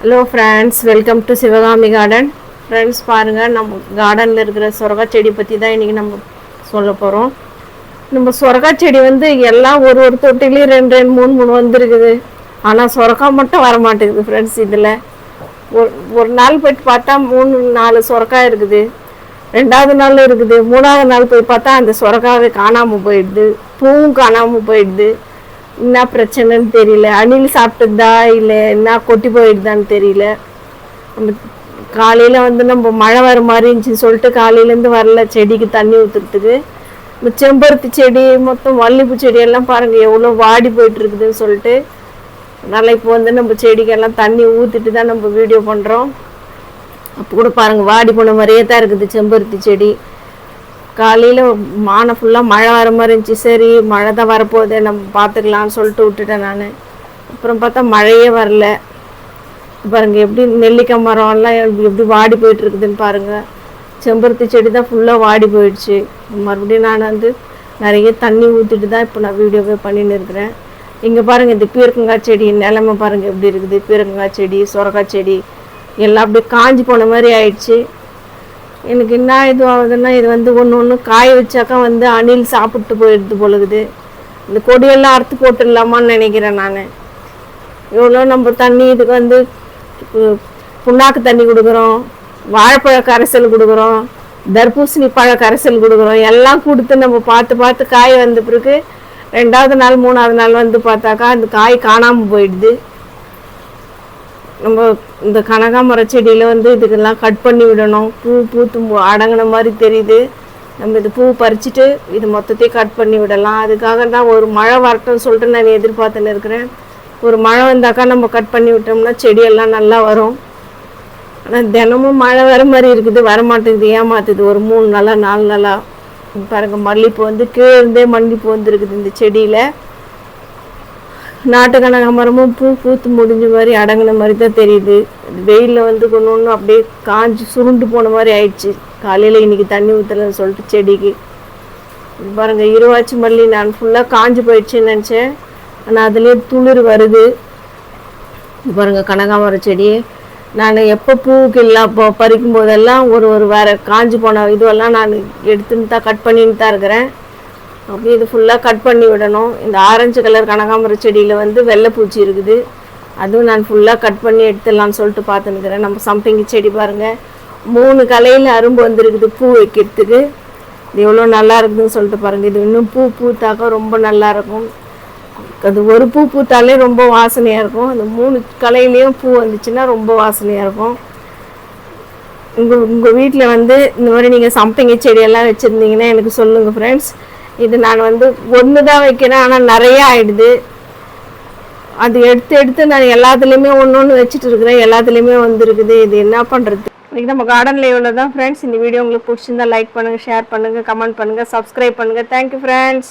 Hello friends, welcome to Sivakami garden. Friends பாருங்கள், நம்ம கார்டனில் இருக்கிற சொரக்கா செடி பற்றி தான் இன்றைக்கி நம்ம சொல்ல போகிறோம். நம்ம சொரக்கா செடி எல்லாம் ஒரு தொட்டிலையும் ரெண்டு ரெண்டு மூணு மூணு வந்துருக்குது. ஆனால் சொரக்கா மட்டும் வர மாட்டேங்குது ஃப்ரெண்ட்ஸ். இதில் ஒரு நாள் போய்ட்டு பார்த்தா 3-4 சொரக்கா இருக்குது. 2வது நாள் இருக்குது. 3வது நாள் போய் பார்த்தா அந்த சொரக்காவே காணாமல் போயிடுது. பூவும் காணாமல் போயிடுது. என்ன பிரச்சனைன்னு தெரியல. அணில் சாப்பிட்டுதா இல்லை என்ன கொட்டி போயிடுதான்னு தெரியல. நம்ம காலையில் நம்ம மழை வர மாதிரி இருந்துச்சுன்னு சொல்லிட்டு காலையிலேருந்து வரல செடிக்கு தண்ணி ஊற்றுறதுக்கு. இந்த செம்பருத்தி செடி மொத்தம் மல்லிகைப்பூ செடியெல்லாம் பாருங்கள் எவ்வளோ வாடி போயிட்டு இருக்குதுன்னு சொல்லிட்டு அதனால் இப்போ நம்ம செடிக்கெல்லாம் தண்ணி ஊற்றிட்டு தான் நம்ம வீடியோ பண்ணுறோம். அப்போ கூட பாருங்கள் வாடி போன மாதிரியே தான் இருக்குது செம்பருத்தி செடி. காலையில் மானை ஃபுல்லாக மழை வர மாதிரி இருந்துச்சு. சரி மழை தான் வரப்போகுது, நம்ம பார்த்துக்கலான்னு சொல்லிட்டு விட்டுட்டேன் நான். அப்புறம் பார்த்தா மழையே வரல. பாருங்கள் எப்படி நெல்லிக்காய் மரம்லாம் எப்படி வாடி போயிட்டுருக்குதுன்னு பாருங்கள். செம்பருத்தி செடி தான் ஃபுல்லாக வாடி போயிடுச்சு. மறுபடியும் நான் நிறைய தண்ணி ஊற்றிட்டு தான் இப்போ நான் வீடியோவே பண்ணின்னு இருக்கிறேன். இங்கே பாருங்கள் இந்த பீர்க்கங்காய் செடி நிலமை பாருங்கள் எப்படி இருக்குது. பீர்க்கங்காய் செடி, சொரக்காய் செடி எல்லாம் அப்படியே காஞ்சி போன மாதிரி ஆயிடுச்சு. எனக்கு என்ன இது ஆகுதுன்னா, இது ஒன்று ஒன்று காய வச்சாக்கா அணில் சாப்பிட்டு போயிடுது போலகுது. இந்த கொடியெல்லாம் அறுத்து போட்டுடலாமான்னு நினைக்கிறேன் நான். எவ்வளோ நம்ம தண்ணி இதுக்கு புண்ணாக்கு தண்ணி கொடுக்குறோம், வாழைப்பழ கரைசல் கொடுக்குறோம், தர்பூசணி பழ கரைசல் கொடுக்குறோம். எல்லாம் கொடுத்து நம்ம பார்த்து காய் வந்த பிறகு 2வது நாள் 3வது நாள் பார்த்தாக்கா அந்த காய் காணாமல் போயிடுது. நம்ம இந்த கனகாமர செடியில் இதுக்கெல்லாம் கட் பண்ணி விடணும். பூத்து அடங்கின மாதிரி தெரியுது. நம்ம இது பூ பறிச்சுட்டு இது மொத்தத்தையும் கட் பண்ணி விடலாம். அதுக்காக தான் ஒரு மழை வரட்டும்னு சொல்லிட்டு நான் எதிர்பார்த்துன்னு இருக்கிறேன். ஒரு மழை வந்தாக்கா நம்ம கட் பண்ணி விட்டோம்னா செடியெல்லாம் நல்லா வரும். ஆனால் தினமும் மழை வர மாதிரி இருக்குது, வரமாட்டேங்குது, ஏமாத்துது. ஒரு 3 நாளாக 4 நாளாக பாருங்கள் மல்லிகைப்பூ கீழே இருந்தே மல்லிகைப்பூ இருக்குது இந்த செடியில். நாட்டு கனகாமரமும் பூத்து முடிஞ்ச மாதிரி அடங்கின மாதிரி தான் தெரியுது. வெயிலில் கொண்டு ஒன்று அப்படியே காஞ்சி சுருண்டு போன மாதிரி ஆயிடுச்சு. காலையில் இன்றைக்கி தண்ணி ஊற்றலன்னு சொல்லிட்டு செடிக்கு பாருங்கள் இருவாச்சி மல்லி நான் ஃபுல்லாக காஞ்சி போயிடுச்சுன்னு நினச்சேன். ஆனால் அதுலேயே துளிர் வருது. பாருங்கள் கனகாமர செடி நான் எப்போ பூவுக்கு இல்லை அப்போ பறிக்கும் போதெல்லாம் ஒரு வேறு காஞ்சி போன இதுவெல்லாம் நான் எடுத்துன்னு தான் கட் பண்ணின்னு தான் இருக்கிறேன். அப்படி இது ஃபுல்லாக கட் பண்ணி விடணும். இந்த ஆரஞ்சு கலர் கனகாமர செடியில் வெள்ளைப்பூச்சி இருக்குது. அதுவும் நான் ஃபுல்லாக கட் பண்ணி எடுத்துடலான்னு சொல்லிட்டு பார்த்துன்னுக்கிறேன். நம்ம சம்பங்கி செடி பாருங்கள் 3 கலையில் அரும்பு வந்துருக்குது பூ வைக்கிறதுக்கு. இது எவ்வளோ நல்லா இருக்குதுன்னு சொல்லிட்டு பாருங்கள். இது இன்னும் பூத்தாக்க ரொம்ப நல்லாயிருக்கும். அது ஒரு பூத்தாலே ரொம்ப வாசனையாக இருக்கும். அந்த 3 கலையிலையும் பூ வந்துச்சுன்னா ரொம்ப வாசனையாக இருக்கும். உங்கள் வீட்டில் இந்த மாதிரி நீங்கள் சம்பங்கி செடியெல்லாம் வச்சுருந்தீங்கன்னா எனக்கு சொல்லுங்கள் ஃப்ரெண்ட்ஸ். இது நான் ஒன்று தான் வைக்கிறேன், ஆனால் நிறையா ஆகிடுது. அது எடுத்து நான் எல்லாத்துலேயுமே ஒன்று வச்சுட்டு இருக்கிறேன். எல்லாத்துலேயுமே வந்துருக்குது. இது என்ன பண்ணுறது? இன்றைக்கி நம்ம கார்டனில் இவ்வளோ தான் ஃப்ரெண்ட்ஸ். இந்த வீடியோ உங்களுக்கு பிடிச்சிருந்தா லைக் பண்ணுங்கள், ஷேர் பண்ணுங்கள், கமெண்ட் பண்ணுங்கள், சப்ஸ்கிரைப் பண்ணுங்கள். Thank you friends.